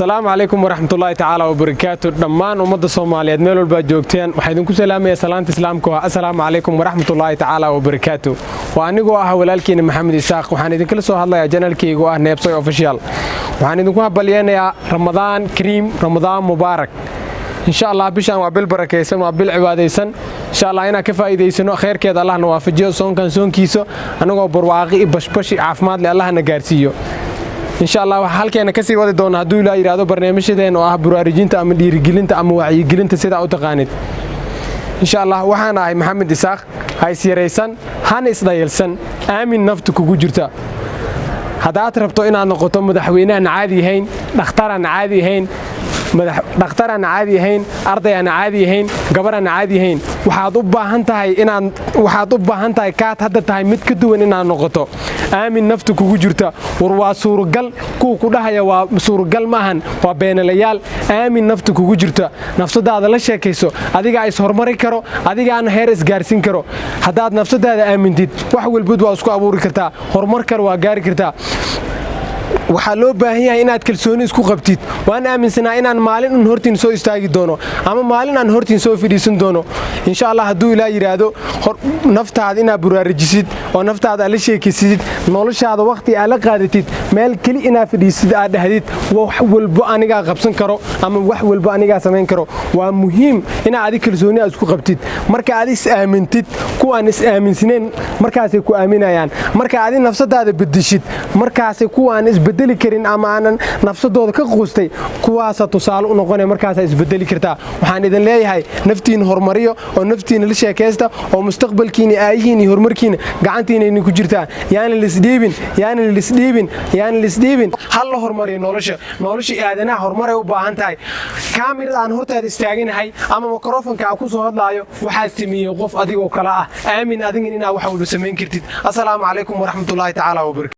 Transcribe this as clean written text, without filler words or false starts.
السلام عليكم ورحمة الله تعالى وبركاته. دمان ومد الصوماليات ميلول باجوكتين وحيدن كسلام يا سلامة إسلامكم. السلام عليكم ورحمة الله تعالى وبركاته. وأنا جوا ولالكين محمد إسحاق وحنيدن كل سو هلا يا جنال كي جوا نيبسوي أوفيشال وحنيدن كوا بليان يا رمضان كريم رمضان مبارك إن شاء الله بيشان وبالبركة يسن وبالعبادة يسن إن شاء الله أنا كفاية يسنو خير كذا الله نوافجيه صون كان صون كيسو أنا جوا برواقي بش عفمات لله نجارسيه إن شاء الله حالكينا كسي وادي دون هدول لا يرادو برنامجيدين oo ah buraarujinta ama dhiirigelinta ama wacyigelinta sida u taqaanid إن شاء الله waxaan ahay Maxamed Isaaq hay siraysan han isdayelsan aamin naftu kugu jirta hadaad rabto inaad noqoto madaxweynaha caadi ahayn dhakhtaran caadi ahayn dhakhtaran caadi ahayn ardayan caadi ahayn gabaran caadi ahayn waxaad u baahan tahay kaad hadda tahay mid ka duwan inaad noqoto aamin naftu kugu jirta war waa suuragal ku dhahaya waa suuragal maahan waa beenalayaal aamin naftu kugu jirta nafsadaada la sheekayso adiga is hormari karo adiga aan heer isgaarsiin karo hadaad nafsadaada aamintid wax walba waa isku abuuri kartaa hormar kar waa gaari kartaa waxa loo baahan yahay inaad kalsooni isku qabtid waan aaminsanahay inaan maalin un hortiin soo istaagi doono ama maalin aan hortiin soo fidhiisan doono insha Allah haduu ilaa yiraahdo naftaada inaad buraajisid oo naftaada la sheekaysid noloshaada waqti aad la qaadatid meel kali inaad fidhiisid aad dhahdid wax walba aniga qabsan karo ama wax walba aniga sameyn karo waa muhiim inaad kalsooni isku qabtid marka aad is aamintid kuwaan is aaminsaneen markaas ay ku aaminayaan marka aad nafsadaada bedeshid markaas kuwaan isbedeli karin ama aanan nafsadooda ka qoostay kuwaas tusaale u noqonay markaas ay isbedeli kartaa waxaan idin leeyahay naftiin hormariyo oo naftiin la sheekaysta oo mustaqbalkiina aayihiin horumarkiina gacantiina in ku jirtaa yaani lisdiibin hal la hormariyo nolosha aadanaha hormaray u baahan tahay kaamirada aan hortaada istaaganahay ama mikrofoonka ku soo hadlaayo waxa sameeyay qof adigoo kala ah aamin adiga inaad wax walba sameyn kartid assalaamu calaykum waraxmatullaahi ta'ala wa barakatuh